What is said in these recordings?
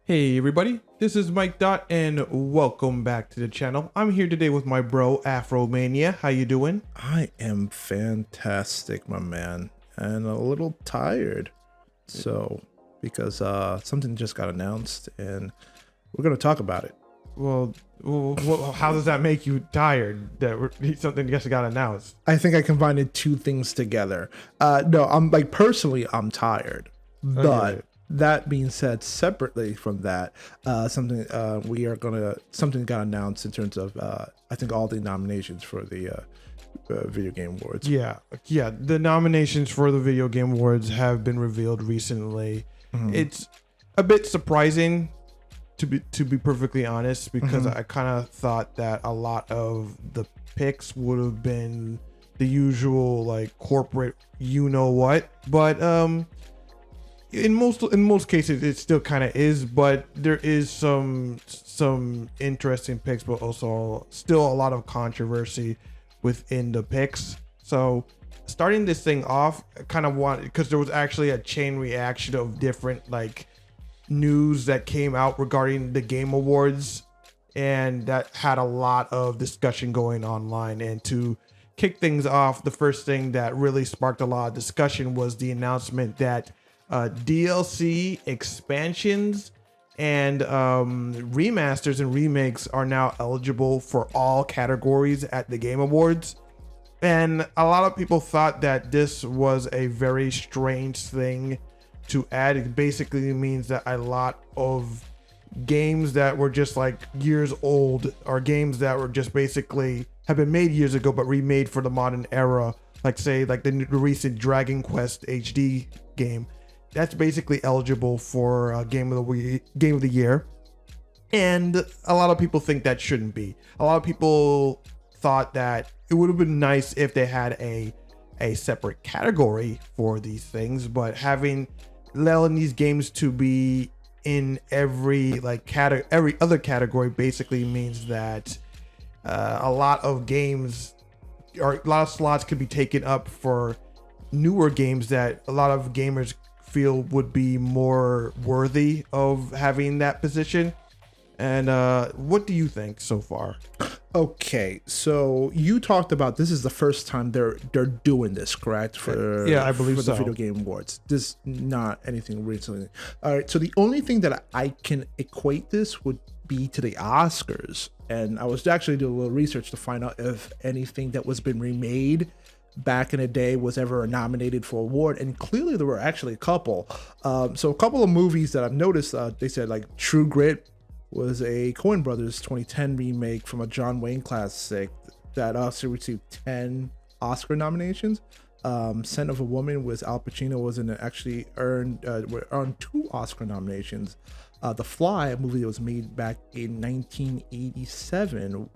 Hey everybody, this is Mikedot and welcome back to the channel. I'm here today with my bro Afromania. How you doing? I am fantastic, my man, and a little tired. So, because something just got announced and we're going to talk about it. Well, how does that make you tired that something just got announced? I think I combined two things together. No, I'm like personally, I'm tired, but Okay. that being said, separately from that, something got announced in terms of I think all the nominations for the video game awards. Yeah, the nominations for the Video Game Awards have been revealed recently. It's a bit surprising to be perfectly honest, because I kind of thought that a lot of the picks would have been the usual like corporate but in most cases it still kind of is, but there is some interesting picks, but also still a lot of controversy within the picks. So starting this thing off, I kind of want, because there was actually a chain reaction of different like news that came out regarding the Game Awards, and that had a lot of discussion going online. And to kick things off, the first thing that really sparked a lot of discussion was the announcement that DLC expansions and remasters and remakes are now eligible for all categories at the Game Awards. And a lot of people thought that this was a very strange thing to add. It basically means that a lot of games that were just like years old, or games that were just basically have been made years ago but remade for the modern era, like say like the recent Dragon Quest HD game, that's basically eligible for game of the year. And a lot of people think that shouldn't be. A lot of people thought that it would have been nice if they had a separate category for these things, but allowing these games to be in every like every other category basically means that a lot of games, or a lot of slots, could be taken up for newer games that a lot of gamers feel would be more worthy of having that position. And what do you think so far? Okay, so you talked about this is the first time they're doing this, correct? Yeah, I believe for the so. Video Game Awards. This not anything recently. All right, so the only thing that I can equate this would be to the Oscars, and I was actually doing a little research to find out if anything that was been remade back in the day was ever nominated for award, and clearly there were actually a couple. So a couple of movies that I've noticed, they said like True Grit was a Coen Brothers 2010 remake from a John Wayne classic that also received 10 Oscar nominations. Scent of a Woman was Al Pacino was actually earned 2 Oscar nominations. The Fly, a movie that was made back in 1987,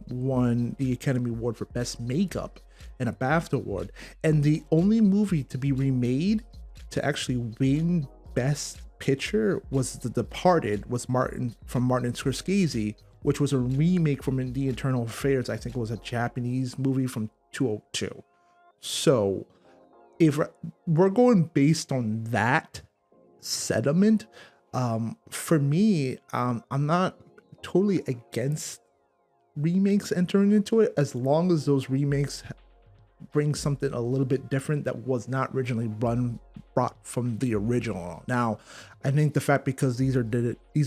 won the Academy Award for Best Makeup and a BAFTA Award. And the only movie to be remade to actually win Best Picture was The Departed, was Martin Scorsese, which was a remake from The Internal Affairs. I think it was a Japanese movie from 2002. So if we're going based on that sediment, for me, I'm not totally against remakes entering into it, as long as those remakes bring something a little bit different that was not originally brought from the original. Now, I think the fact, because these are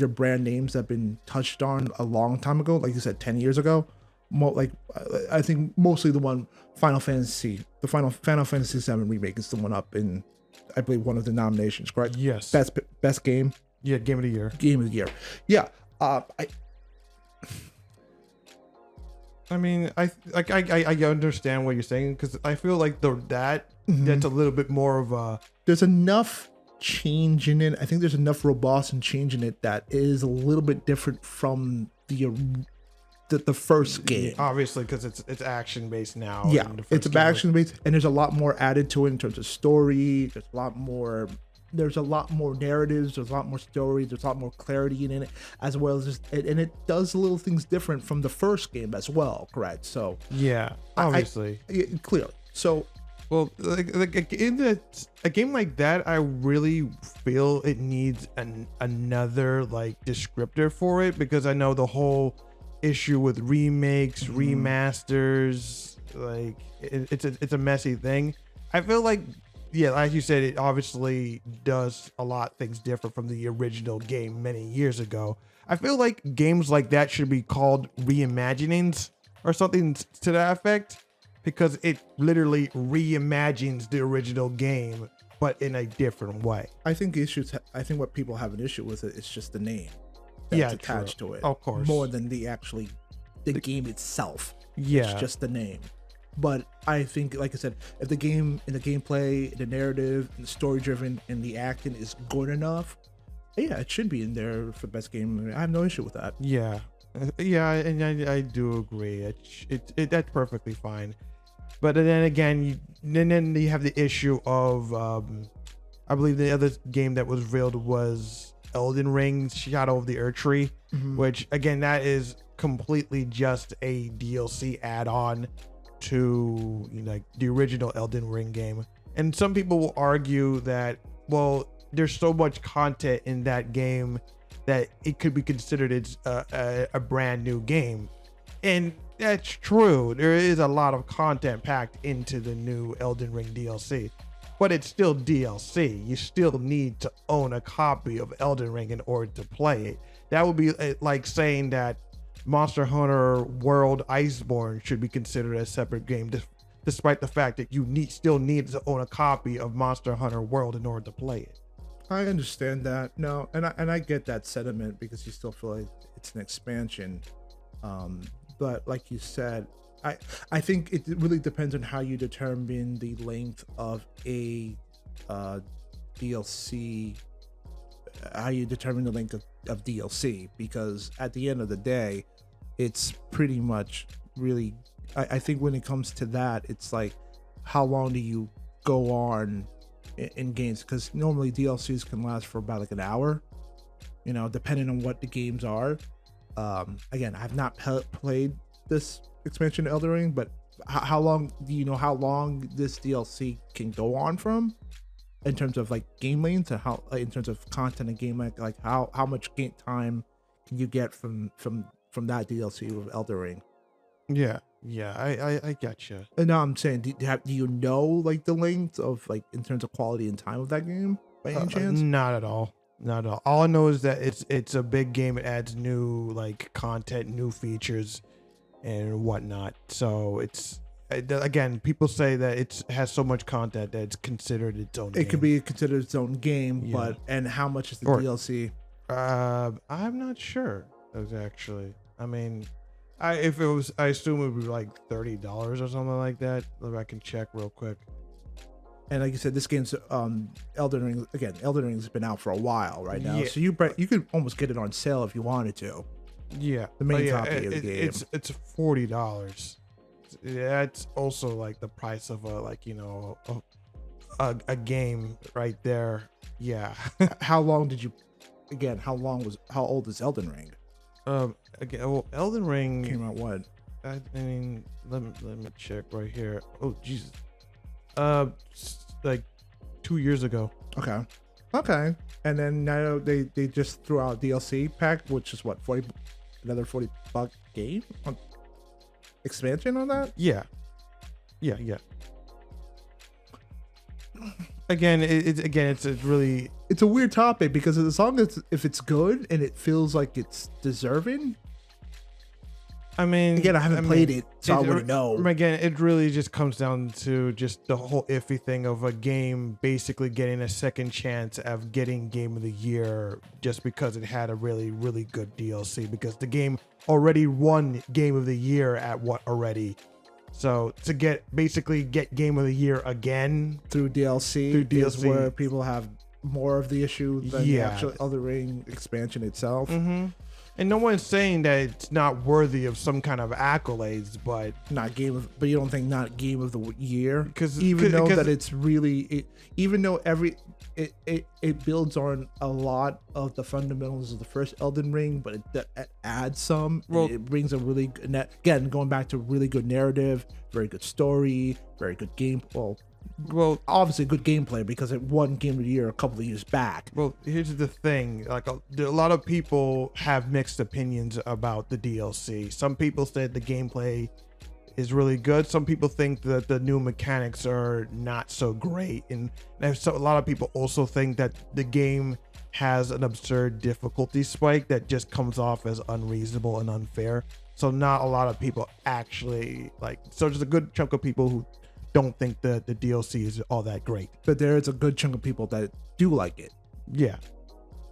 brand names that have been touched on a long time ago, like you said, 10 years ago. I think mostly the Final Fantasy VII remake is the one up in, I believe, one of the nominations, correct? Yes. Best game. Yeah, Game of the Year. Game of the Year. Yeah. I mean, I understand what you're saying, because I feel like that's a little bit more of a. There's enough change in it. I think there's enough robust and change in it that is a little bit different from the first game. Obviously, because it's action based now. Yeah, it's action based, and there's a lot more added to it in terms of story. There's a lot more narratives, there's a lot more story, there's a lot more clarity in it, as well as and it does little things different from the first game as well, correct? So yeah, obviously. Clearly. So Well, like in a game like that, I really feel it needs another like descriptor for it, because I know the whole issue with remakes, remasters, like it's a messy thing. I feel like, yeah, like you said, it obviously does a lot things different from the original game many years ago. I feel like games like that should be called reimaginings or something to that effect, because it literally reimagines the original game, but in a different way. I think what people have an issue with it is just the name that's attached to it. Of course. More than the game itself. Yeah. It's just the name. But I think, like I said, if the game and the gameplay, the narrative, and the story driven, and the acting is good enough, yeah, it should be in there for best game. I have no issue with that. Yeah. Yeah, and I do agree. That's perfectly fine. But then again, then you have the issue of, I believe the other game that was revealed was Elden Ring Shadow of the Erdtree, which again, that is completely just a DLC add-on to, you know, like the original Elden Ring game. And some people will argue that, well, there's so much content in that game that it could be considered as a brand new game. And that's true. There is a lot of content packed into the new Elden Ring DLC, but it's still DLC. You still need to own a copy of Elden Ring in order to play it. That would be like saying that Monster Hunter World Iceborne should be considered a separate game, despite the fact that you still need to own a copy of Monster Hunter World in order to play it. I understand that. No, and I get that sentiment, because you still feel like it's an expansion. But like you said, I think it really depends on how you determine the length of a DLC, how you determine the length of DLC, because at the end of the day, it's pretty much really, I think when it comes to that, it's like, how long do you go on in games? Because normally DLCs can last for about like an hour, you know, depending on what the games are. Again, I have not played this expansion to Elden Ring, but how long do you know how long this DLC can go on from, in terms of like game length, and how in terms of content and game length, like how much game time can you get from that DLC with Elden Ring? Yeah, I gotcha. And now I'm saying, do you know like the length of, like, in terms of quality and time of that game by any chance? Not at all. Not at all. All I know is that it's a big game. It adds new like content, new features, and whatnot. So it's, again, people say that it has so much content that it's considered its own game. It could be considered its own game, Yeah. but and how much is the DLC? I'm not sure. Actually, I mean, I assume it would be like $30 or something like that. If I can check real quick. And like you said, this game's Elden Ring. Again, Elden Ring's been out for a while right now, Yeah. so you could almost get it on sale if you wanted to. Yeah, The main yeah, copy of the game. It's $40. That's also like the price of a, like, you know, a game right there. Yeah. How long did you? Again, how old is Elden Ring? Again, well, Elden Ring Came out what? I mean, let me check right here. Oh Jesus. Like 2 years ago. Okay. And then now they just threw out DLC pack, which is what, another $40 game on expansion on that? Yeah. Again, it's a weird topic, because as long as if it's good and it feels like it's deserving. I mean, again, I haven't played it, so I wouldn't know. Again, it really just comes down to just the whole iffy thing of a game basically getting a second chance of getting Game of the Year just because it had a really, really good DLC, because the game already won Game of the Year at what already. So to basically get Game of the Year again through DLC is where people have more of the issue than the actual Elden Ring expansion itself. Mm-hmm. And no one's saying that it's not worthy of some kind of accolades, but but you don't think not Game of the Year, because even though it's really, even though it builds on a lot of the fundamentals of the first Elden Ring, but it adds some. Well, it brings a really good, again, going back to really good narrative, very good story, very good game. Well, Well, obviously good gameplay because it won Game of the Year a couple of years back. Well, here's the thing. Like a lot of people have mixed opinions about the DLC. Some people said the gameplay is really good. Some people think that the new mechanics are not so great, and a lot of people also think that the game has an absurd difficulty spike that just comes off as unreasonable and unfair. So not a lot of people actually like. So there's a good chunk of people who don't think that the DLC is all that great. But there is a good chunk of people that do like it. Yeah.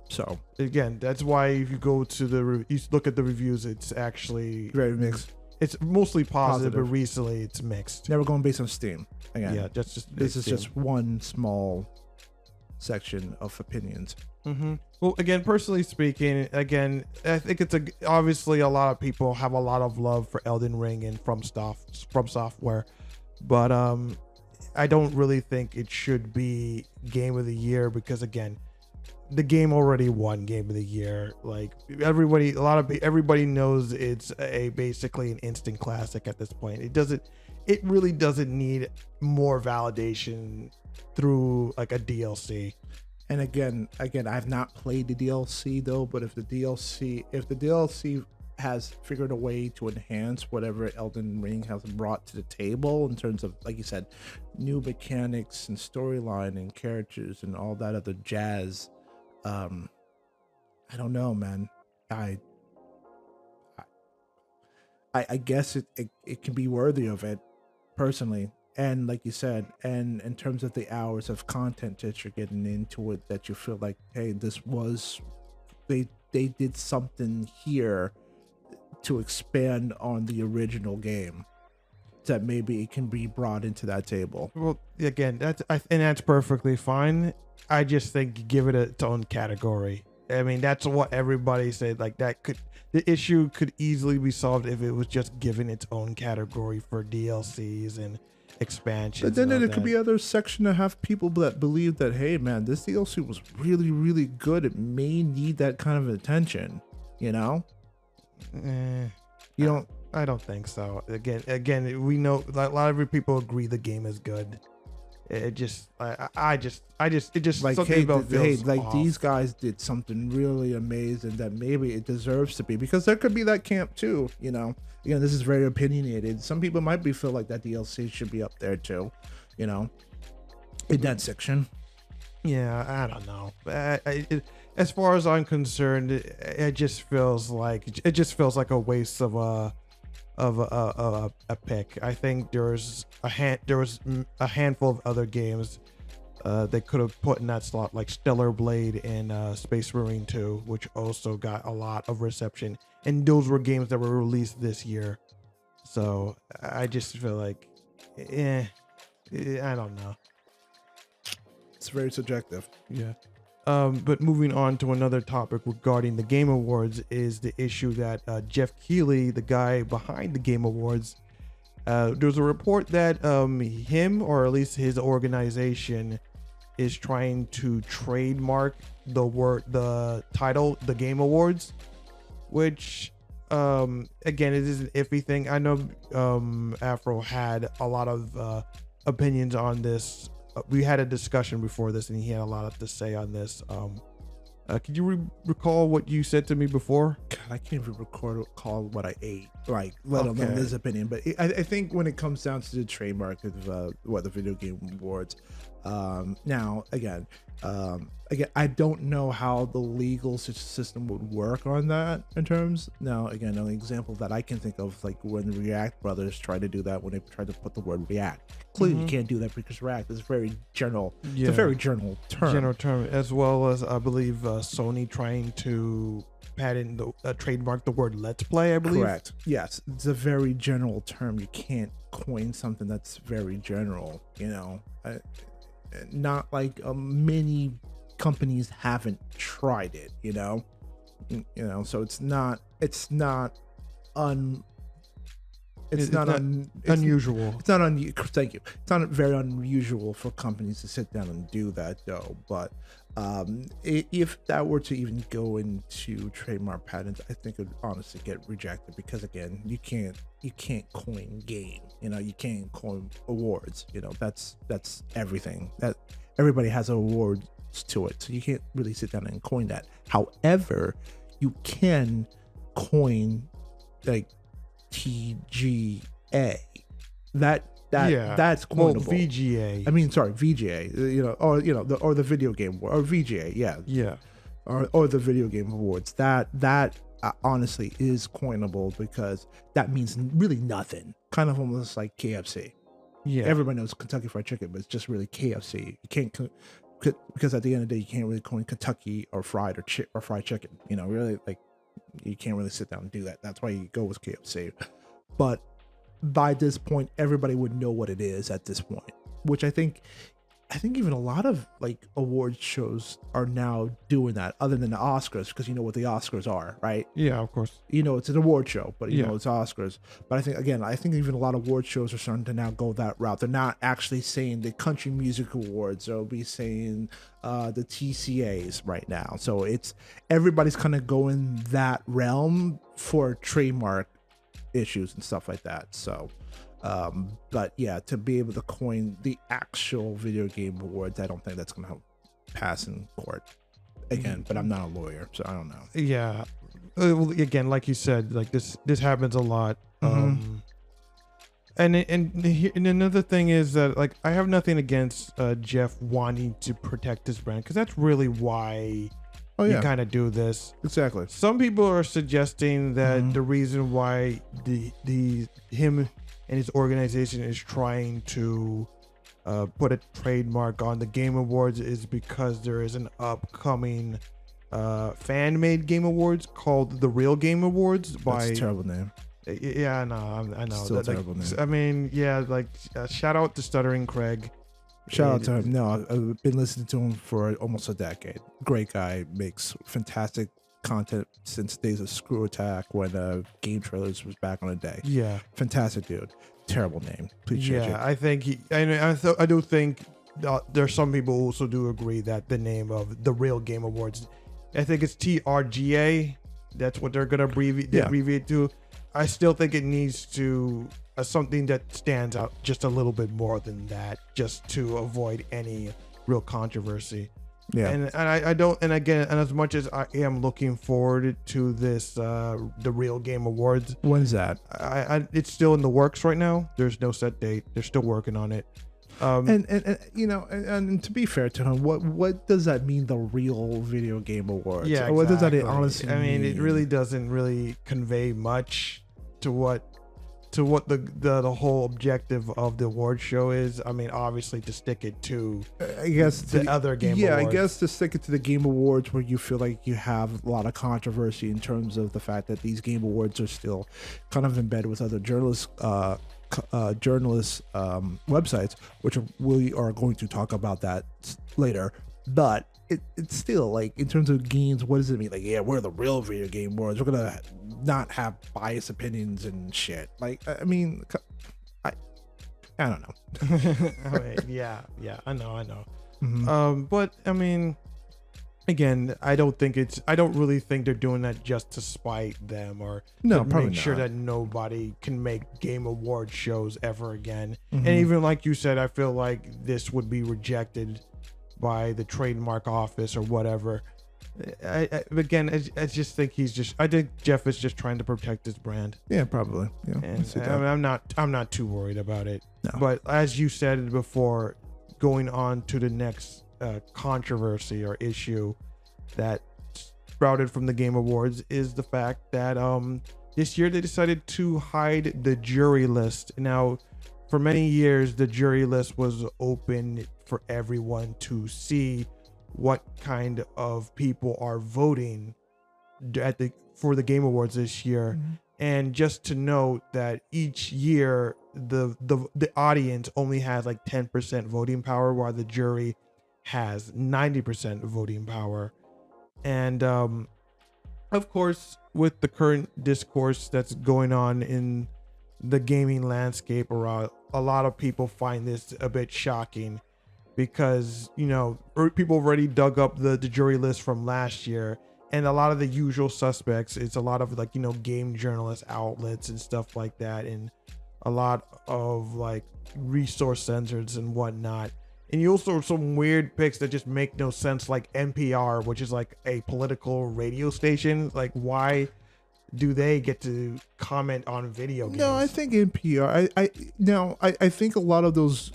So again, that's why if you go to you look at the reviews, it's actually very mixed. It's mostly positive, but recently it's mixed. Never going based on Steam. Again, yeah, this is just one small section of opinions. Mm-hmm. Well, again, personally speaking, again, I think it's obviously a lot of people have a lot of love for Elden Ring and From Software, but I don't really think it should be Game of the Year because again, the game already won Game of the Year. Like everybody knows it's basically an instant classic at this point. It really doesn't need more validation through like a DLC. And again, I've not played the DLC though, but if the DLC has figured a way to enhance whatever Elden Ring has brought to the table in terms of, like you said, new mechanics and storyline and characters and all that other jazz, I don't know, man. I guess it can be worthy of it personally. And like you said, and in terms of the hours of content that you're getting into it, that you feel like, hey, they did something here to expand on the original game, that maybe it can be brought into that table. Well, again, that's perfectly fine. I just think give it its own category. I mean, that's what everybody said. Like the issue could easily be solved if it was just given its own category for DLCs and expansions. But then there could be other section that have people that believe that, hey man, this DLC was really, really good. It may need that kind of attention, you know? I don't think so. Again, we know a lot of people agree the game is good. It just like, something about feels like off. These guys did something really amazing that maybe it deserves to be, because there could be that camp too, you know. Again, this is very opinionated. Some people might feel like that DLC should be up there too, you know, in that section. Yeah, I don't know. As far as I'm concerned, it just feels like a waste of a pick. I think there was a handful of other games they could have put in that slot, like Stellar Blade and Space Marine 2, which also got a lot of reception, and those were games that were released this year. So I just feel like, I don't know. It's very subjective. Yeah. But moving on to another topic regarding the Game Awards is the issue that Jeff Keighley, the guy behind the Game Awards, there's a report that him, or at least his organization, is trying to trademark the title, the Game Awards, which again, it is an iffy thing. I know Afro had a lot of opinions on this. We had a discussion before this, and he had a lot to say on this. Could you recall what you said to me before? God, I can't even recall what I ate, like, let alone his opinion. But I think when it comes down to the trademark of the Video Game Awards, now again, I don't know how the legal system would work on that in terms. Now, again, an example that I can think of, like when React Brothers tried to do that, when they tried to put the word React. Clearly, you can't do that because React is very general. Yeah. It's a very general term. As well as I believe Sony trying to patent trademark the word Let's Play. I believe. Correct. Yes, it's a very general term. You can't coin something that's very general. You know, not like many companies haven't tried it. You know, so it's not unusual. Thank you. It's not very unusual for companies to sit down and do that, though. But If that were to even go into trademark patents, I think it would honestly get rejected because again, you can't coin game. You can't coin awards. That's everything. That everybody has awards to it, so you can't really sit down and coin that. However, you can coin like TGA. That's coinable. Well, VGA. I mean, sorry, VGA. Or the video game award, or VGA. Yeah. Or the video game awards. That honestly is coinable because that means really nothing. Kind of almost like KFC. Yeah. Everybody knows Kentucky Fried Chicken, but it's just really KFC. You can't because at the end of the day, you can't really coin Kentucky or fried or fried chicken. Really, like, you can't really sit down and do that. That's why you go with KFC. But by this point, everybody would know what it is at this point, which I think even a lot of like award shows are now doing that, other than the Oscars, because you know what the Oscars are, right? Yeah, of course. It's an award show, but you know it's Oscars. But I think even a lot of award shows are starting to now go that route. They're not actually saying the Country Music Awards; they'll be saying the TCAs right now. So everybody's kind of going that realm for trademark issues and stuff like that. So but yeah, to be able to coin the actual video game awards, I don't think that's gonna pass in court again. But I'm not a lawyer, so I don't know. Yeah, well, again, like you said, like this happens a lot. And another thing is that, like, I have nothing against Jeff wanting to protect his brand, because that's really why you kind of do this. Exactly. Some people are suggesting that the reason why him and his organization is trying to put a trademark on the Game Awards is because there is an upcoming fan-made Game Awards called the Real Game Awards. That's a terrible name. Yeah, I know. Still a terrible name. I mean, yeah, like shout out to Stuttering Craig. Shout out to him. No, I've been listening to him for almost a decade. Great guy, makes fantastic content since days of Screw Attack when Game Trailers was back on the day. Yeah, fantastic dude. Terrible name. Please change it. I think I do think there's some people who also do agree that the name of the Real Game Awards, I think it's TRGA. That's what they're gonna abbreviate to. I still think it needs to something that stands out just a little bit more than that, just to avoid any real controversy. Yeah, and I don't. And again, and as much as I am looking forward to this, the Real Game Awards. When's that? It's still in the works right now. There's no set date. They're still working on it. And to be fair to him, what does that mean? The Real Video Game Awards? Yeah, exactly. What does that honestly mean? I mean, it really doesn't really convey much to what the whole objective of the award show is. I mean, obviously to stick it to, I guess, the other Game Awards. Yeah, I guess to stick it to the Game Awards, where you feel like you have a lot of controversy in terms of the fact that these Game Awards are still kind of embedded with other journalist websites, which we are going to talk about that later. But it's still, like, in terms of games, what does it mean? Like, yeah, we're the Real Video Game Awards. We're gonna not have biased opinions and shit. Like, I mean, I don't know. I mean, yeah, I know. But I mean, again, I don't really think they're doing that just to spite them or to make sure that nobody can make Game Award shows ever again. And even like you said, I feel like this would be rejected by the trademark office or whatever. I just think I think Jeff is just trying to protect his brand. Yeah, probably. Yeah, and I'm not too worried about it. No. But as you said before, going on to the next controversy or issue that sprouted from the Game Awards is the fact that this year they decided to hide the jury list. Now, for many years, the jury list was open for everyone to see what kind of people are voting for the Game Awards this year. And just to note that each year the audience only has like 10% voting power, while the jury has 90% voting power. And of course, with the current discourse that's going on in the gaming landscape around, a lot of people find this a bit shocking. because people already dug up the jury list from last year, and a lot of the usual suspects. It's a lot of like game journalist outlets and stuff like that, and a lot of like resource censors and whatnot. And you also some weird picks that just make no sense, like NPR, which is like a political radio station. Like, why do they get to comment on video games? No, I think NPR. I think a lot of those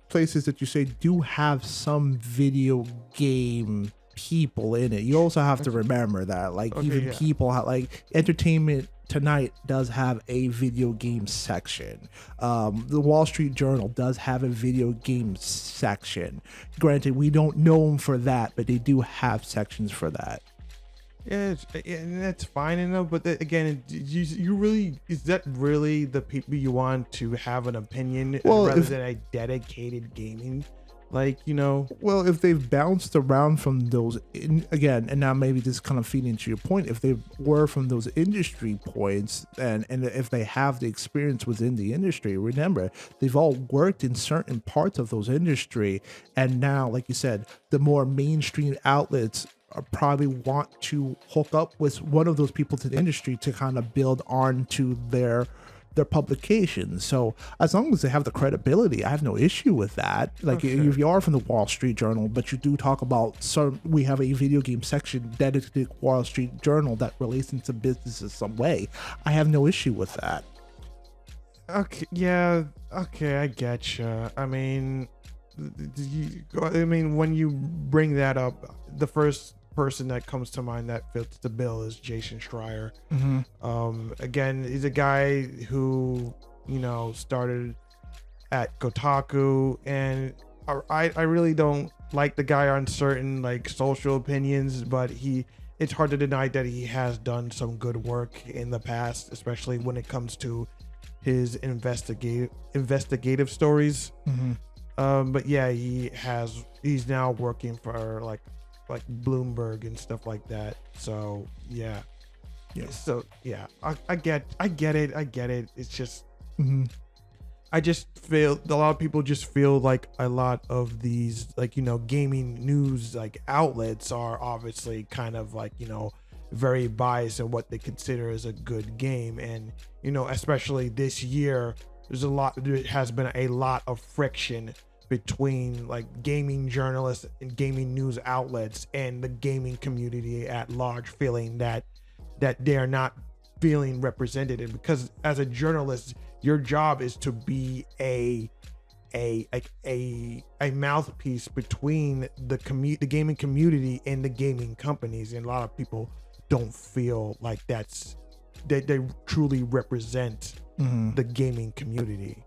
places that you say do have some video game people in it. You also have to remember that, like, people like Entertainment Tonight does have a video game section. The Wall Street Journal does have a video game section. Granted, we don't know them for that, but they do have sections for that. Yeah, and that's fine enough. But again, you really, is that really the people you want to have an opinion rather than a dedicated gaming? Like, well, if they've bounced around from those again, and now maybe this kind of feeding into your point, if they were from those industry points, and if they have the experience within the industry, remember, they've all worked in certain parts of those industry, and now, like you said, the more mainstream outlets probably want to hook up with one of those people to the industry to kind of build on to their publications. So as long as they have the credibility, I have no issue with that. Like, if you are from the Wall Street Journal, but you do talk about we have a video game section dedicated to Wall Street Journal that relates into business in some way, I have no issue with that. Okay, yeah, okay, I get you. I mean, when you bring that up, the first person that comes to mind that fits the bill is Jason Schreier. Again, he's a guy who started at Kotaku, and I really don't like the guy on certain like social opinions, but it's hard to deny that he has done some good work in the past, especially when it comes to his investigative stories. But yeah, he's now working for like Bloomberg and stuff like that. So yeah. So yeah, I get it. It's just I just feel a lot of people just feel like a lot of these like gaming news like outlets are obviously kind of like very biased in what they consider as a good game, and especially this year there has been a lot of friction between like gaming journalists and gaming news outlets and the gaming community at large, feeling that they are not feeling represented. And because as a journalist, your job is to be a mouthpiece between the gaming community and the gaming companies, and a lot of people don't feel like they truly represent the gaming community.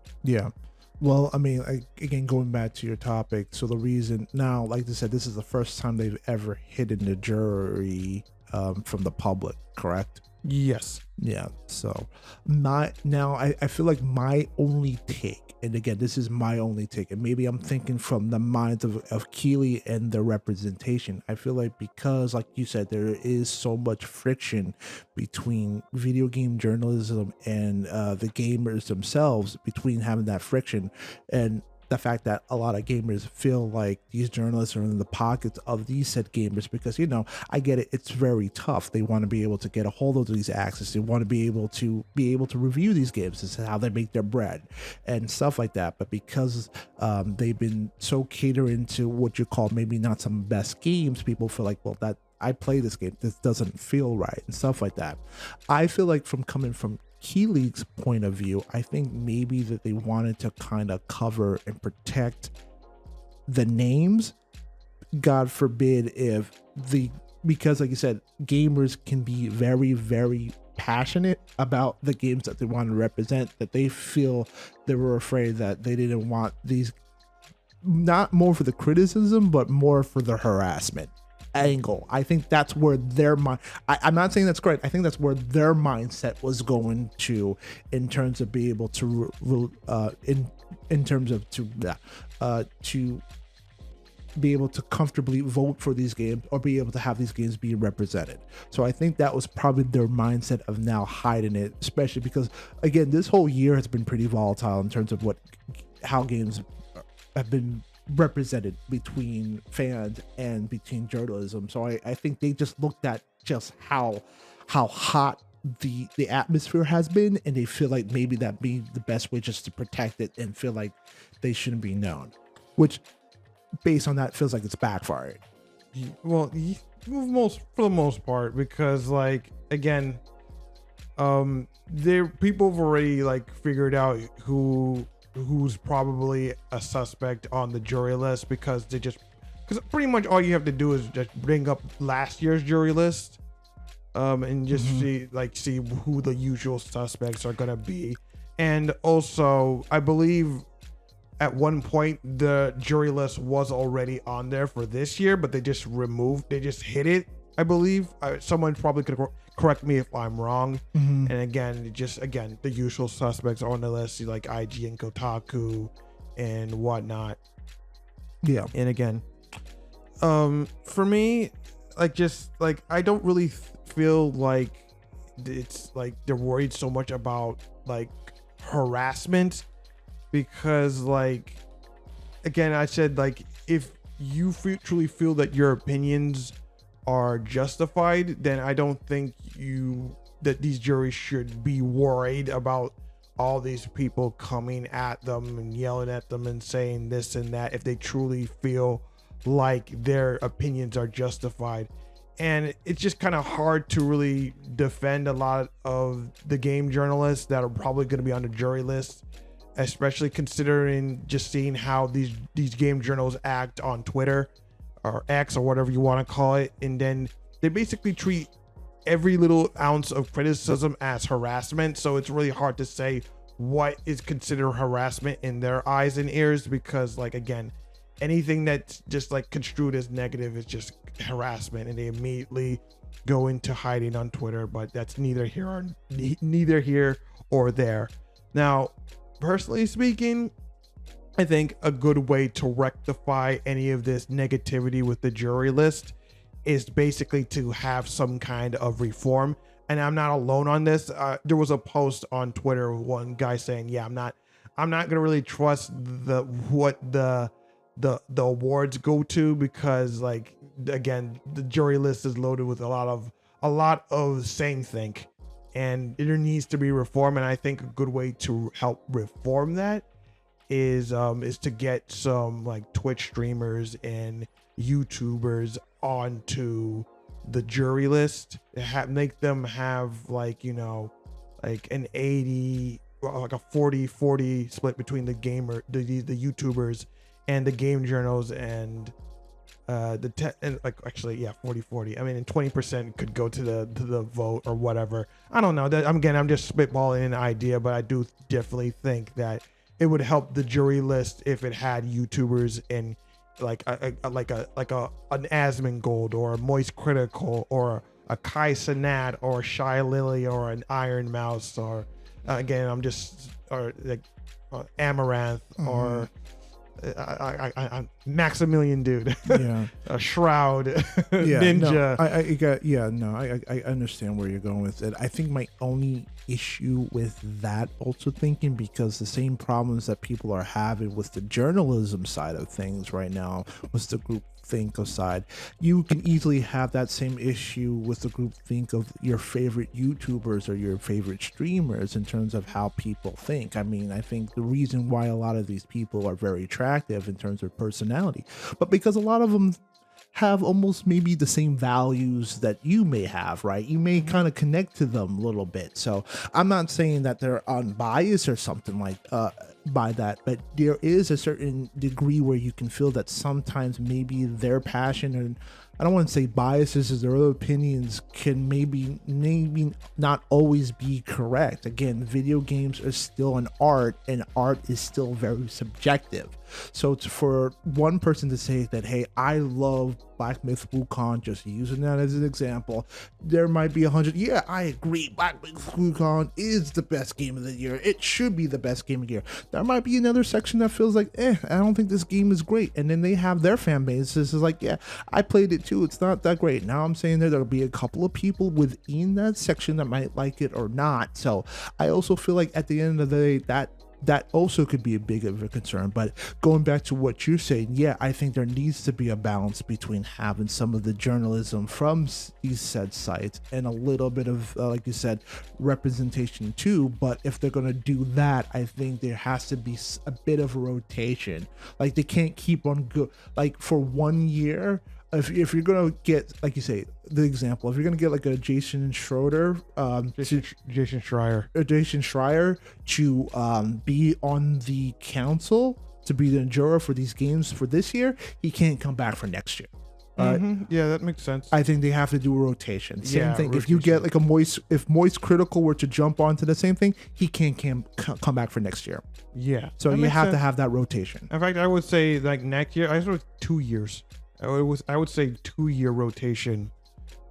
Well, I mean, again, going back to your topic, so the reason now, like I said, this is the first time they've ever hidden the jury from the public, correct? Yes. Yeah. So I feel like my only take, and again, this is my only take, and maybe I'm thinking from the minds of Keeley and the representation. I feel like because, like you said, there is so much friction between video game journalism and the gamers themselves, between having that friction and the fact that a lot of gamers feel like these journalists are in the pockets of these said gamers, because I get it, it's very tough. They want to be able to get a hold of these access. They want to be able to review these games. This is how they make their bread and stuff like that. But because they've been so catering to what you call maybe not some best games, people feel like, well, that I play this game, this doesn't feel right and stuff like that. I feel like coming from Keeley's point of view, I think maybe that they wanted to kind of cover and protect the names. God forbid because like you said, gamers can be very, very passionate about the games that they want to represent, that they feel they were afraid that they didn't want these, not more for the criticism, but more for the harassment angle. I think that's where their mind, I'm not saying that's correct, I think that's where their mindset was going to, in terms of being able to in terms of to be able to comfortably vote for these games, or be able to have these games being represented. So I think that was probably their mindset of now hiding it, especially because, again, this whole year has been pretty volatile in terms of how games have been represented between fans and between journalism. So I think they just looked at just how hot the atmosphere has been, and they feel like maybe that be the best way just to protect it and feel like they shouldn't be known, which based on that feels like it's backfiring. Well, for the most part, because like again, there people have already like figured out who's probably a suspect on the jury list, because pretty much all you have to do is just bring up last year's jury list, and just see who the usual suspects are gonna be. And also, I believe at one point the jury list was already on there for this year, but they just hid it, I believe. Someone probably could correct me if I'm wrong. And again, the usual suspects are on the list, like IG and Kotaku and whatnot. Yeah. And again, for me, I don't really feel like it's like they're worried so much about like harassment, because like again, I said, like, if you truly feel that your opinions are justified, then I don't think that these juries should be worried about all these people coming at them and yelling at them and saying this and that, if they truly feel like their opinions are justified. And it's just kind of hard to really defend a lot of the game journalists that are probably going to be on the jury list, especially considering just seeing how these game journals act on Twitter or X or whatever you want to call it. And then they basically treat every little ounce of criticism as harassment. So it's really hard to say what is considered harassment in their eyes and ears, because like, again, anything that's just like construed as negative is just harassment, and they immediately go into hiding on Twitter. But that's neither here or there. Now, personally speaking, I think a good way to rectify any of this negativity with the jury list is basically to have some kind of reform. And I'm not alone on this. There was a post on Twitter, one guy saying, yeah, I'm not gonna really trust what the awards go to, because like, again, the jury list is loaded with a lot of same think, and there needs to be reform. And I think a good way to help reform that is to get some like Twitch streamers and YouTubers onto the jury list, make them have like, you know, like an 80, like a 40-40 split between the YouTubers and the game journals, and actually, yeah, 40-40. I mean, and 20% could go to the vote or whatever. I don't know. I'm just spitballing an idea, but I do definitely think that it would help the jury list if it had YouTubers and like an Asmongold or a Moist Critical or a Kai Cenat or a Shy Lily or an Iron Mouse, or or like Amaranth, or Maximilian dude, yeah, a Shroud, yeah, Ninja. No, I understand where you're going with it. I think my only issue with that, also thinking, because the same problems that people are having with the journalism side of things right now, with the group think side, you can easily have that same issue with the group think of your favorite YouTubers or your favorite streamers in terms of how people think. I mean, I think the reason why a lot of these people are very attractive in terms of personality, but because a lot of them have almost maybe the same values that you may have, right? You may kind of connect to them a little bit. So I'm not saying that they're unbiased or something like by that, but there is a certain degree where you can feel that sometimes maybe their passion, and I don't want to say biases, as their other opinions can maybe not always be correct. Again, video games are still an art, and art is still very subjective. So for one person to say that, hey, I love Black Myth Wukong, just using that as an example, there might be 100, yeah, I agree, Black Myth Wukong is the best game of the year, it should be the best game of the year. There might be another section that feels like, I don't think this game is great, and then they have their fan base. This is like, yeah, I played it too, it's not that great. Now I'm saying there'll be a couple of people within that section that might like it or not. So I also feel like at the end of the day, that that also could be a big of a concern. But going back to what you're saying, yeah, I think there needs to be a balance between having some of the journalism from these said sites and a little bit of, like you said, representation too. But if they're going to do that, I think there has to be a bit of a rotation. Like they can't keep on like for 1 year. If you're gonna get, like you say, the example, if you're gonna get like a Jason Schreier to be on the council, to be the juror for these games for this year, he can't come back for next year. Yeah, that makes sense. I think they have to do a rotation. Same thing. Rotation. If you get like if Moist Critical were to jump onto the same thing, he can't come back for next year. Yeah. So you have to have that rotation. In fact, I would say like next year, I was 2 years. I would say 2-year rotation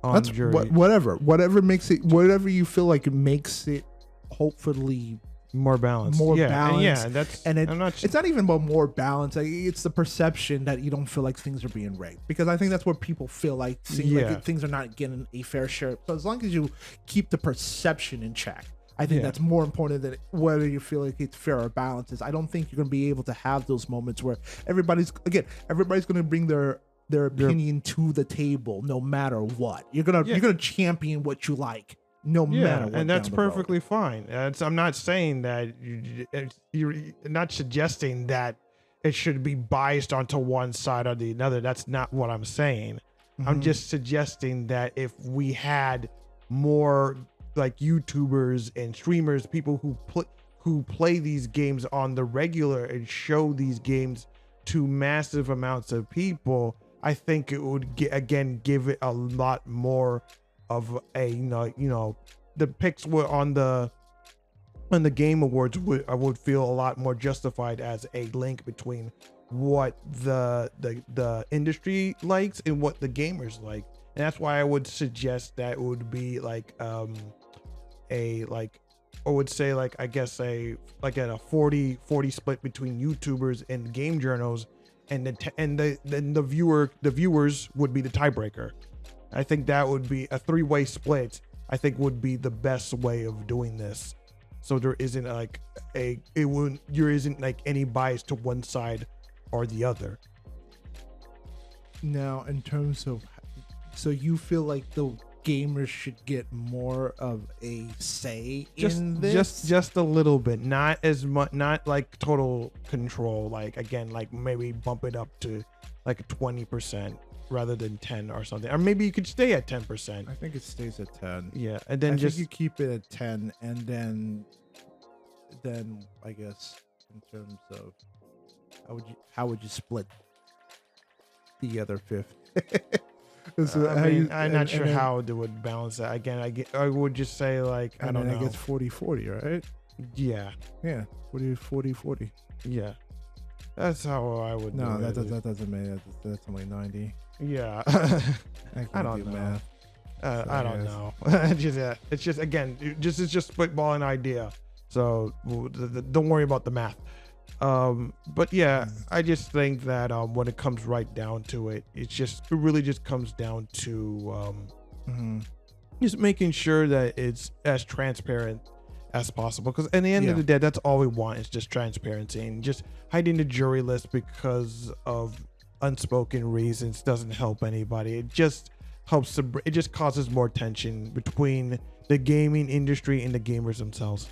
on That's jury. Whatever makes it, whatever you feel like it makes it, hopefully more balanced. Balanced. And it's not even about more balance. Like, it's the perception that you don't feel like things are being rigged, because I think that's what people feel like, like things are not getting a fair share. So as long as you keep the perception in check, I think that's more important than whether you feel like it's fair or balanced. I don't think you're going to be able to have those moments where everybody's going to bring their opinion to the table no matter what. You're gonna champion what you like no matter what. And that's perfectly fine. I'm not saying that you're not suggesting that it should be biased onto one side or the other. That's not what I'm saying. I'm just suggesting that if we had more like YouTubers and streamers, people who play these games on the regular and show these games to massive amounts of people, I think it would give it a lot more of a, the picks were on the Game Awards I would feel a lot more justified as a link between what the industry likes and what the gamers like. And that's why I would suggest that it would be like I would say like, I guess a 40 split between YouTubers and game journals, and the viewers would be the tiebreaker. I think that would be a 3-way split. I think would be the best way of doing this. So there isn't like there isn't like any bias to one side or the other. Now, in terms of, so you feel like the gamers should get more of a say in this? Just a little bit, not as much, not like total control. Like again, like maybe bump it up to like 20% rather than 10 or something, or maybe you could stay at 10%. I think it stays at 10. Yeah, and then think you keep it at 10, and then I guess in terms of how would you split the other 50? I'm not sure how they would balance that. Again, I would just say like, I don't know. I guess 40-40, right? Yeah. Yeah. What do you 40-40? Yeah. That's how I would do it. That doesn't make that's only 90. Yeah. I don't know. Math. I don't know. It's just again, it's just spitballing idea. So don't worry about the math. But yeah, I just think that when it comes right down to it, it really just comes down to just making sure that it's as transparent as possible. Because at the end of the day, that's all we want is just transparency, and just hiding the jury list because of unspoken reasons doesn't help anybody. It just helps it just causes more tension between the gaming industry and the gamers themselves.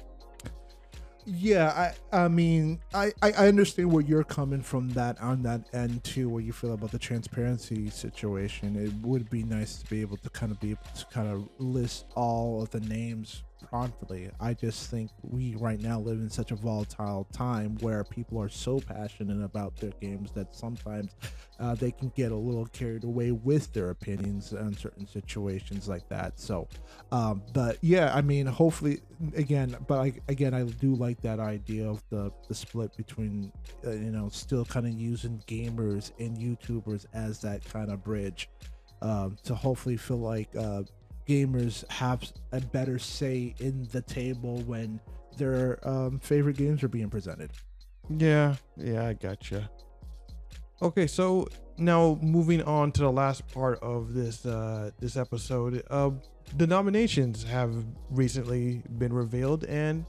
Yeah, I mean, I understand where you're coming from on that end too, where you feel about the transparency situation. It would be nice to be able to list all of the names promptly. I just think we right now live in such a volatile time where people are so passionate about their games that sometimes they can get a little carried away with their opinions on certain situations like that. So, but yeah, I mean, hopefully, I do like that idea of the split between, still kind of using gamers and YouTubers as that kind of bridge, to hopefully feel like gamers have a better say in the table when their favorite games are being presented. Yeah, I gotcha. Okay, so now moving on to the last part of this episode, the nominations have recently been revealed, and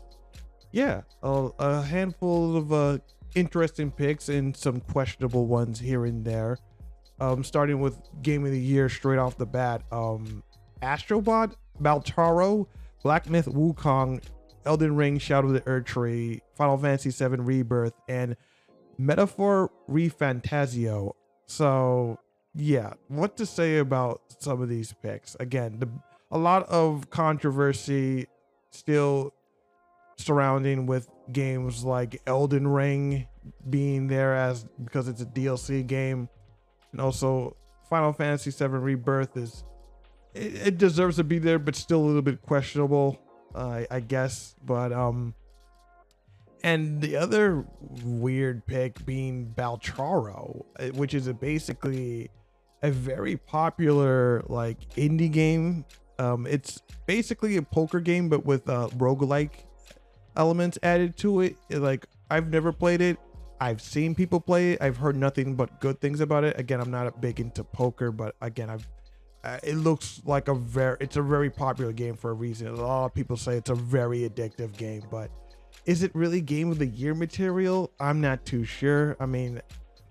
Yeah, a handful of interesting picks and some questionable ones here and there. Starting with Game of the Year straight off the bat. Astrobot, Baltaro, Black Myth Wukong, Elden Ring, Shadow of the Erdtree, Final Fantasy VII Rebirth, and Metaphor Refantasio. So, yeah, what to say about some of these picks? Again, a lot of controversy still surrounding with games like Elden Ring being there as because it's a DLC game, and also Final Fantasy VII Rebirth it deserves to be there, but still a little bit questionable, I guess. But and the other weird pick being Baltraro, which is basically a very popular like indie game. It's basically a poker game, but with roguelike elements added to it. Like, I've never played it. I've seen people play it. I've heard nothing but good things about it. Again, I'm not big into poker, but again, it looks like it's a very popular game for a reason. A lot of people say it's a very addictive game, but is it really game of the year material? I'm not too sure. I mean,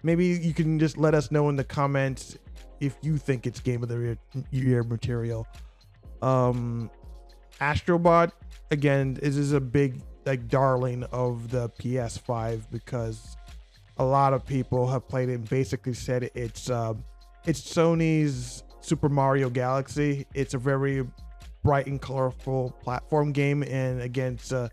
maybe you can just let us know in the comments if you think it's game of the year material. Astrobot, again, is a big like darling of the PS5 because a lot of people have played it and basically said it's Sony's Super Mario Galaxy. It's a very bright and colorful platform game, and again, a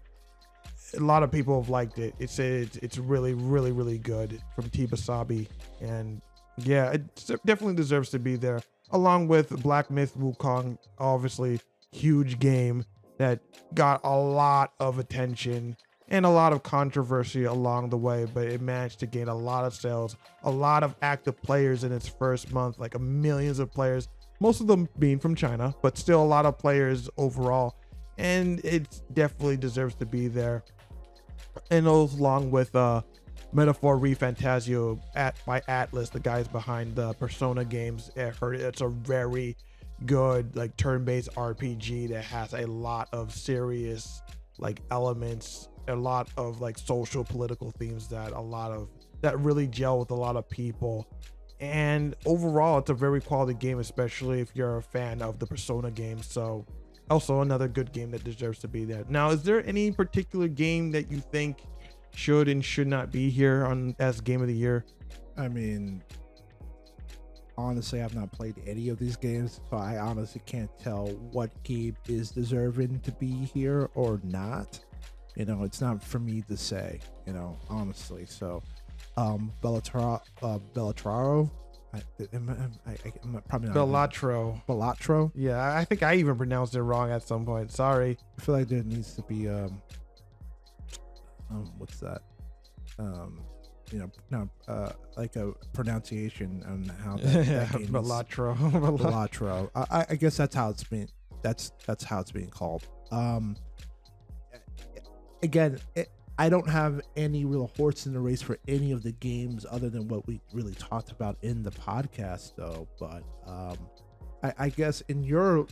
lot of people have liked it. It's really, really, really good from Tibasabi, and yeah, it definitely deserves to be there, along with Black Myth Wukong, obviously huge game that got a lot of attention and a lot of controversy along the way, but it managed to gain a lot of sales, a lot of active players in its first month, like millions of players, most of them being from China, but still a lot of players overall, and it definitely deserves to be there. And along with Metaphor Refantasio by Atlas, the guys behind the Persona games. I heard it's a very good like turn-based RPG that has a lot of serious like elements, a lot of like social political themes that really gel with a lot of people. And overall, it's a very quality game, especially if you're a fan of the Persona games. So also another good game that deserves to be there. Now, is there any particular game that you think should and should not be here on as game of the year? I mean, honestly, I've not played any of these games, so I honestly can't tell what game is deserving to be here or not. You know, it's not for me to say, you know, honestly. So, Bellatraro, I'm probably not. Bellatro. Yeah, I think I even pronounced it wrong at some point. Sorry. I feel like there needs to be what's that? You know, like a pronunciation on how that game Bellatro. Bellatro. I guess that's how it's being. That's how it's being called. Again, I don't have any real horse in the race for any of the games other than what we really talked about in the podcast, though. But I guess in your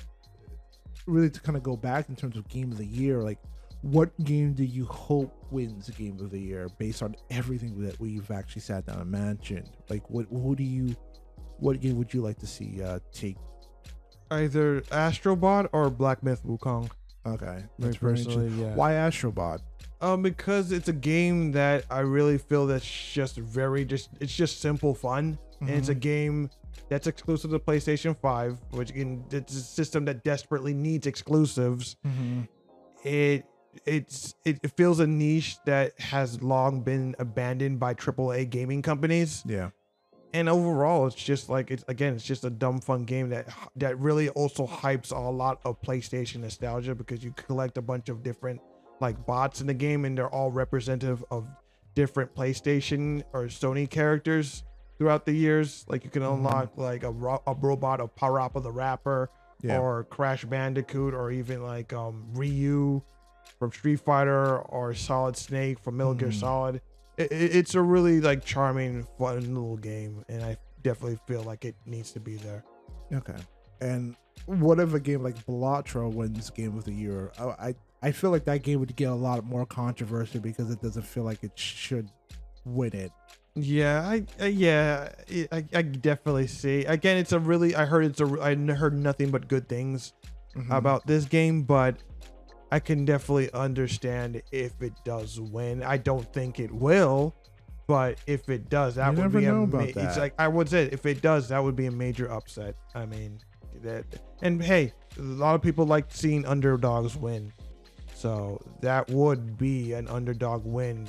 really to kind of go back in terms of game of the year, like what game do you hope wins game of the year based on everything that we've actually sat down and mentioned? Like what game would you like to see take? Either Astrobot or Black Myth Wukong. Okay, that's personally, yeah. Why Astrobot? Because it's a game that I really feel that's just it's just simple fun, and it's a game that's exclusive to PlayStation 5, which it's a system that desperately needs exclusives. It fills a niche that has long been abandoned by AAA gaming companies. Yeah. And overall, it's just like it's just a dumb fun game that really also hypes a lot of PlayStation nostalgia, because you collect a bunch of different like bots in the game, and they're all representative of different PlayStation or Sony characters throughout the years. Like you can unlock like a robot of Parappa the Rapper, or Crash Bandicoot, or even like Ryu from Street Fighter, or Solid Snake from Metal Gear Solid. It's a really like charming, fun little game, and I definitely feel like it needs to be there. Okay. And what if a game like Bellatro wins game of the year? I feel like that game would get a lot more controversy because it doesn't feel like it should win it. Yeah, I definitely see. Again, I heard nothing but good things about this game, but I can definitely understand if it does win. I don't think it will, but if it does, that would be it's like I would say if it does, that would be a major upset. I mean, and hey, a lot of people like seeing underdogs win, so that would be an underdog win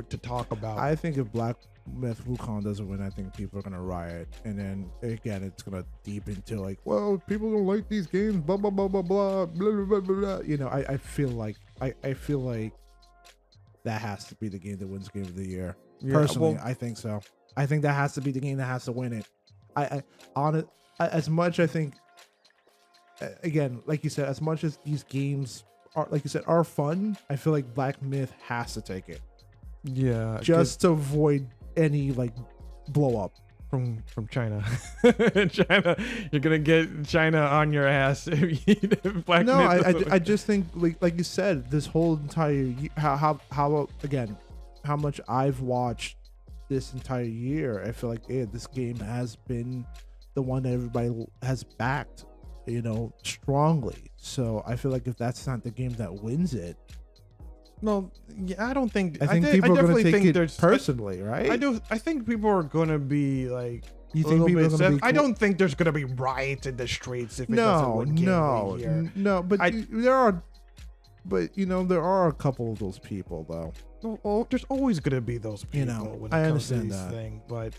to talk about. I think if Black Myth Wukong doesn't win, I think people are gonna riot, and then again, it's gonna deep into like, well, people don't like these games, blah blah blah blah blah blah blah blah blah. You know, I feel like that has to be the game that wins Game of the Year. Yeah, Personally, I think so. I think that has to be the game that has to win it. As much I think, again, like you said, as much as these games are, like you said, are fun, I feel like Black Myth has to take it. Yeah, just to avoid any like blow up from China. China, you're gonna get China on your ass if you eat Black Myth. I just think like you said, this whole entire how again, how much I've watched this entire year, I feel like this game has been the one that everybody has backed, you know, strongly. So I feel like if that's not the game that wins it, well, yeah, I don't think. I think people are going to take it personally, right? I think people are going to be like. You think people are going to be? I don't think there's going to be riots in the streets if it doesn't win Game of the Year. No. But there are. But you know, there are a couple of those people, though. Well, there's always going to be those people. You know, when I it understand comes to that. thing, but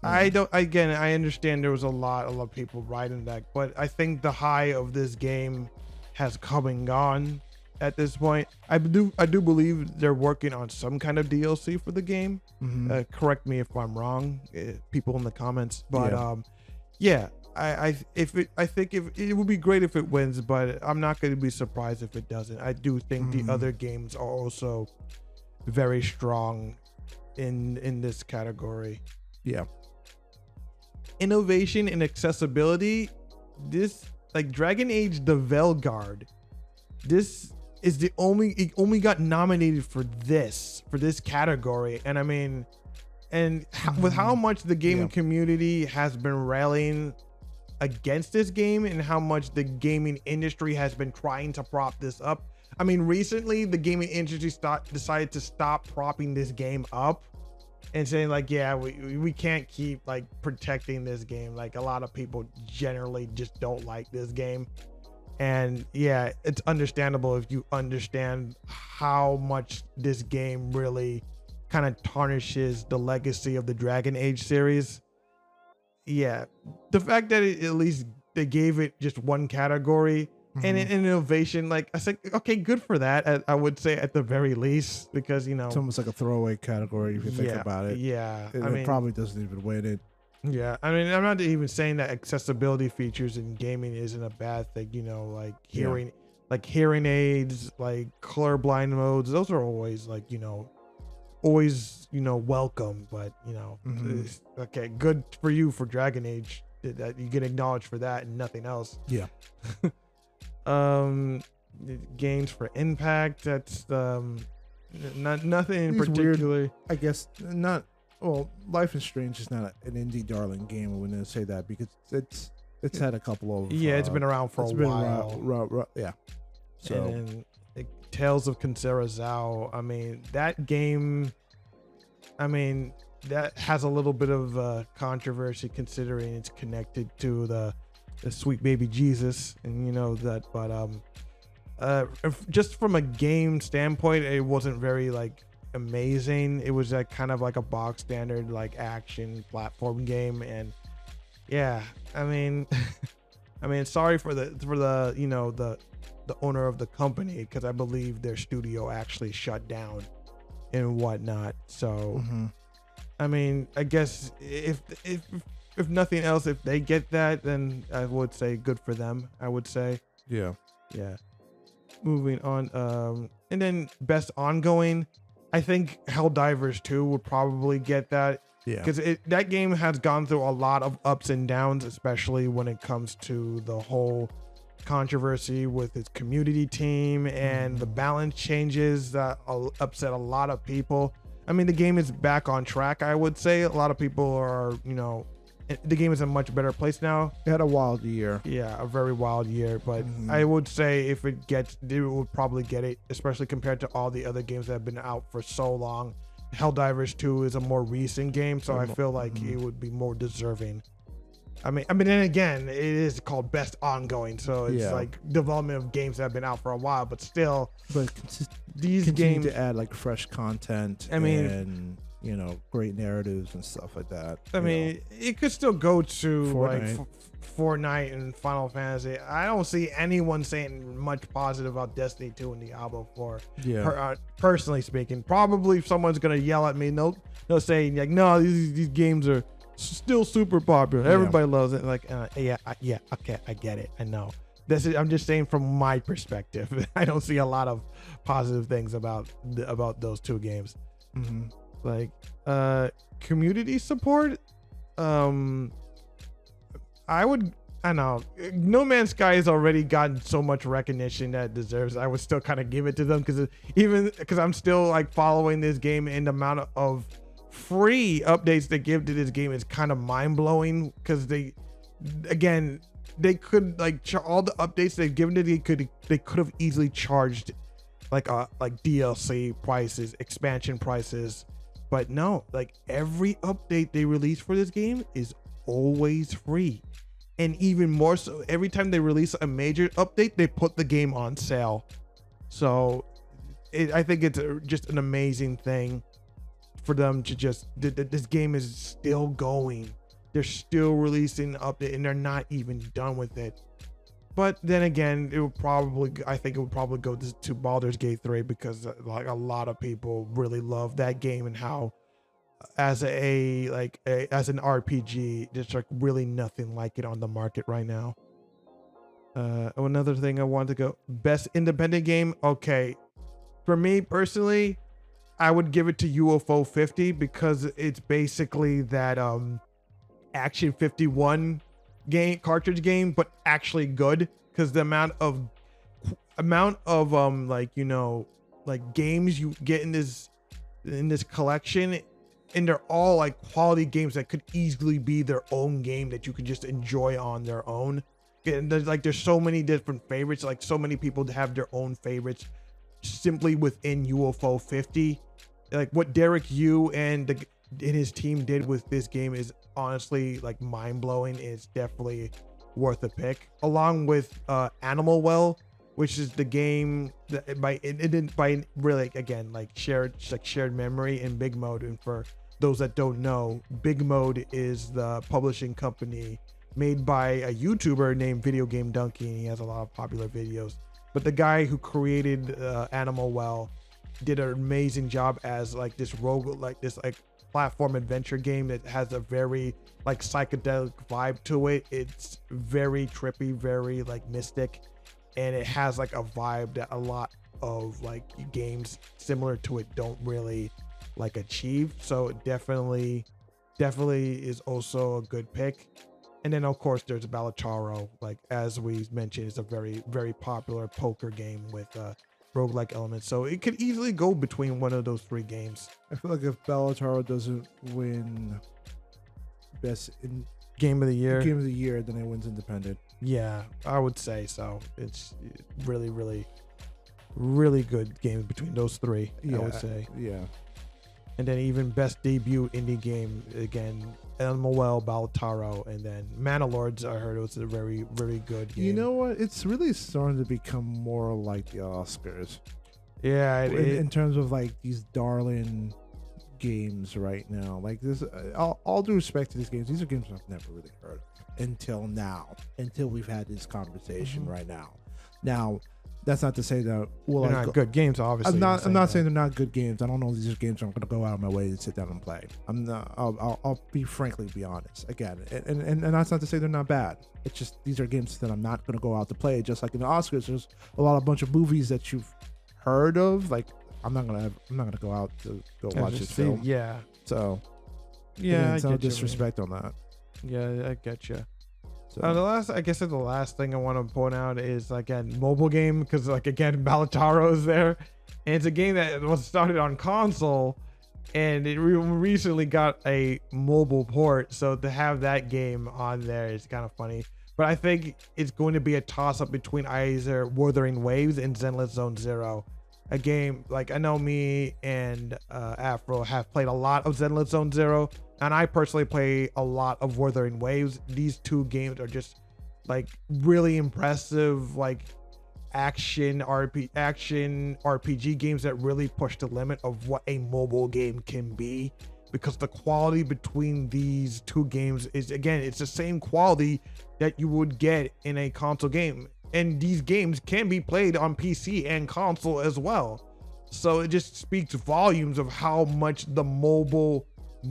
I don't. Again, I understand there was a lot of people riding that, but I think the high of this game has come and gone. At this point, I do believe they're working on some kind of DLC for the game. Correct me if I'm wrong, people in the comments. But I think if it would be great if it wins, but I'm not going to be surprised if it doesn't. I do think the other games are also very strong in this category. Yeah. Innovation and accessibility. This, like Dragon Age the Veilguard, this is it only got nominated for this category. And I mean, with how much the gaming community has been rallying against this game and how much the gaming industry has been trying to prop this up. I mean, recently the gaming industry decided to stop propping this game up and saying like, yeah, we can't keep like protecting this game. Like a lot of people generally just don't like this game. And yeah, it's understandable if you understand how much this game really kind of tarnishes the legacy of the Dragon Age series. Yeah, the fact that at least they gave it just one category and an innovation, like I said, okay, good for that. I would say at the very least, because you know, it's almost like a throwaway category if you think about it. Yeah, it probably doesn't even win it. Yeah, I mean, I'm not even saying that accessibility features in gaming isn't a bad thing. You know, like hearing aids, like colorblind modes. Those are always like, you know, welcome. But you know, okay, good for you for Dragon Age that you get acknowledged for that and nothing else. Yeah. Games for impact. That's nothing in particular. Weird, I guess not. Well, Life is Strange is not an indie darling game. I wouldn't say that because it's had a couple of it's been around for a while. Yeah. So and Tales of Kansera Zhao. I mean, that game. I mean, that has a little bit of controversy considering it's connected to the sweet baby Jesus, and you know that. But just from a game standpoint, it wasn't very like amazing. It was like kind of like a box standard like action platform game, and yeah, I mean sorry for the you know the owner of the company, because I believe their studio actually shut down and whatnot. So I mean, I guess if nothing else, if they get that, then I would say good for them. I would say yeah. Moving on, and then best ongoing, I think Helldivers 2 would probably get that. Yeah. Because that game has gone through a lot of ups and downs, especially when it comes to the whole controversy with its community team and the balance changes that upset a lot of people. I mean, the game is back on track, I would say. A lot of people are, the game is in a much better place now. It had a wild year. Yeah, a very wild year. But I would say if it would probably get it, especially compared to all the other games that have been out for so long. Helldivers 2 is a more recent game, so I feel like it would be more deserving. I mean, then again, it is called Best Ongoing, so it's like development of games that have been out for a while, but still. But these games to add like fresh content. I mean, and great narratives and stuff like that. I mean, it could still go to Fortnite. Like Fortnite and Final Fantasy. I don't see anyone saying much positive about Destiny 2 and Diablo 4. Yeah. Personally speaking, probably someone's gonna yell at me. They'll say like, no, these games are still super popular. Everybody loves it. Like, okay, I get it. I know. I'm just saying from my perspective. I don't see a lot of positive things about those two games. Like community support. I know No Man's Sky has already gotten so much recognition that it deserves. I would still kind of give it to them because I'm still like following this game, and the amount of free updates they give to this game is kind of mind-blowing, because they could like all the updates they've given to they could have easily charged like DLC prices, expansion prices, but no, like every update they release for this game is always free. And even more so, every time they release a major update, they put the game on sale. So I think it's just an amazing thing for them to this game is still going. They're still releasing update, and they're not even done with it. But then again, I think it would probably go to Baldur's Gate 3, because like a lot of people really love that game, and how as an RPG, there's like really nothing like it on the market right now. Another thing I wanted to go, best independent game. Okay, for me personally, I would give it to UFO 50, because it's basically that Action 51 cartridge game, but actually good, because the amount of like games you get in this collection, and they're all like quality games that could easily be their own game that you could just enjoy on their own. And there's so many different favorites, like so many people have their own favorites simply within UFO 50. Like what Derek Yu and his team did with this game is honestly like mind-blowing. It's definitely worth a pick, along with Animal Well, which is the game that by really, again, like shared memory in Big Mode. And for those that don't know, Big Mode is the publishing company made by a YouTuber named Video Game Donkey, and he has a lot of popular videos. But the guy who created Animal Well did an amazing job as like this platform adventure game that has a very like psychedelic vibe to it. It's very trippy, very like mystic, and it has like a vibe that a lot of like games similar to it don't really like achieve. So it definitely is also a good pick. And then of course there's Balataro, like as we mentioned, it's a very, very popular poker game with roguelike elements. So it could easily go between one of those three games. I feel like if Balataro doesn't win best in game of the year, then it wins independent. Yeah, I would say so. It's really, really, really good games between those three. I would say. Yeah. And then even best debut indie game, again, Animal Well, Balataro, and then Mana Lords. I heard it was a very, very good game. You know what? It's really starting to become more like the Oscars. Yeah, in terms of like these darling games right now. Like this, all due respect to these games, these are games I've never really heard of until now. Until we've had this conversation right now. Now, that's not to say that they're not good games. Obviously, I'm not saying they're not good games. I don't know if these are games I'm going to go out of my way to sit down and play. I'm not. I'll be honest. Again, and that's not to say they're not bad. It's just these are games that I'm not going to go out to play. Just like in the Oscars, there's a bunch of movies that you've heard of. Like I'm not gonna go out to go watch this film. Yeah. So yeah, no disrespect on that. Yeah, I get you. So I guess the last thing I want to point out is, again, mobile game, because like again, Balataro is there, and it's a game that was started on console, and it recently got a mobile port. So to have that game on there is kind of funny. But I think it's going to be a toss up between either Wuthering Waves and Zenless Zone Zero. A game like, I know me and Afro have played a lot of Zenless Zone Zero, and I personally play a lot of Wuthering Waves. These two games are just like really impressive, like action RPG games that really push the limit of what a mobile game can be, because the quality between these two games is, again, it's the same quality that you would get in a console game, and these games can be played on PC and console as well. So it just speaks volumes of how much the mobile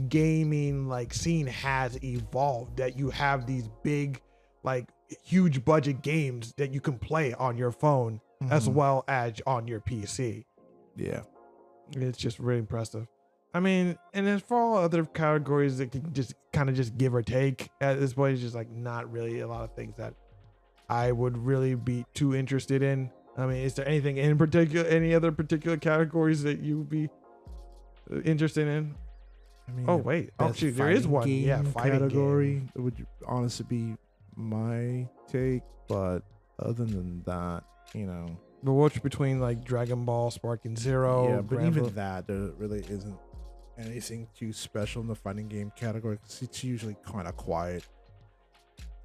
gaming like scene has evolved, that you have these big, like huge budget games that you can play on your phone as well as on your PC. Yeah, it's just really impressive. I mean, and then for all other categories that can just kind of just give or take at this point, it's just like not really a lot of things that I would really be too interested in. I mean, is there anything in particular, any other particular categories that you would be interested in? I mean, oh wait, oh shoot, there is one. Yeah, fighting category. game. It would honestly be my take, but other than that, you know, the watch between like Dragon Ball, Sparking Zero. Yeah, but even that, there really isn't anything too special in the fighting game category, because it's usually kind of quiet.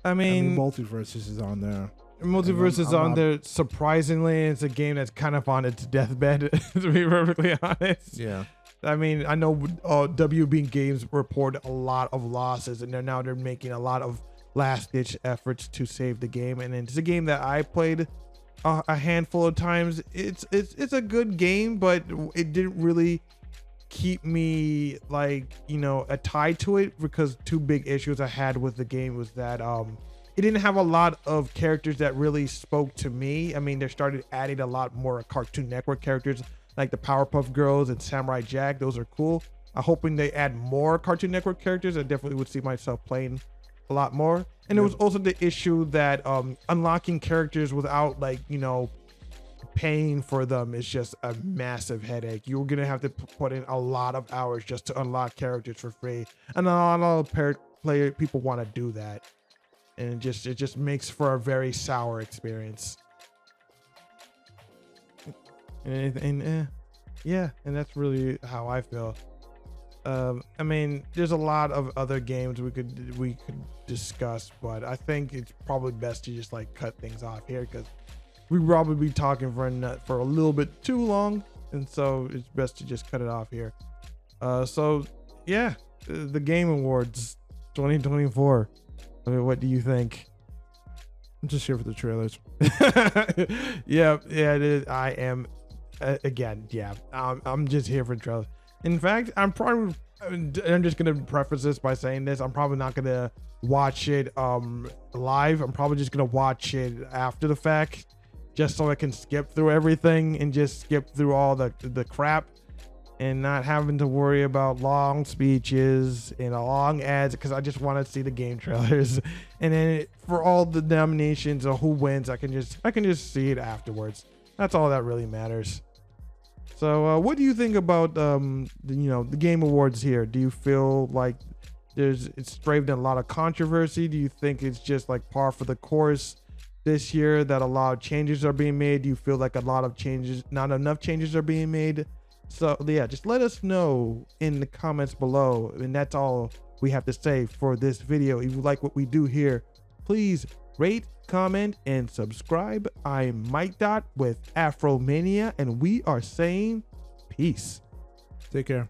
I mean, Multiverses is on there. Multiverse is on there. Surprisingly, it's a game that's kind of on its deathbed, to be perfectly honest. Yeah. I mean, I know WB Games report a lot of losses, and they're making a lot of last-ditch efforts to save the game. And it's a game that I played a handful of times. It's a good game, but it didn't really keep me like, you know, tied to it, because two big issues I had with the game was that it didn't have a lot of characters that really spoke to me. I mean, they started adding a lot more Cartoon Network characters like the Powerpuff Girls and Samurai Jack. Those are cool. I'm hoping they add more Cartoon Network characters. I definitely would see myself playing a lot more. And there was also the issue that unlocking characters without, like, you know, paying for them is just a massive headache. You're gonna have to put in a lot of hours just to unlock characters for free, and a lot of people want to do that, and it just makes for a very sour experience. Yeah, and that's really how I feel. I mean, there's a lot of other games we could discuss, but I think it's probably best to just like cut things off here, because we'd probably be talking for a little bit too long, and so it's best to just cut it off here. So yeah, the Game Awards 2024. I mean, what do you think? I'm just here for the trailers. yeah, it is. I am. Again, yeah, I'm just here for the trailers. In fact, I'm just gonna preface this by saying this: I'm probably not gonna watch it live. I'm probably just gonna watch it after the fact, just so I can skip through everything and just skip through all the crap, and not having to worry about long speeches and long ads, because I just want to see the game trailers. And then for all the nominations or who wins, I can just see it afterwards. That's all that really matters. So what do you think about the Game Awards here? Do you feel like it's straved in a lot of controversy? Do you think it's just like par for the course this year, that a lot of changes are being made? Do you feel like not enough changes are being made? So yeah, just let us know in the comments below. And that's all we have to say for this video. If you like what we do here, please rate, comment, and subscribe. I'm Mikedot with Afromania, and we are saying peace. Take care.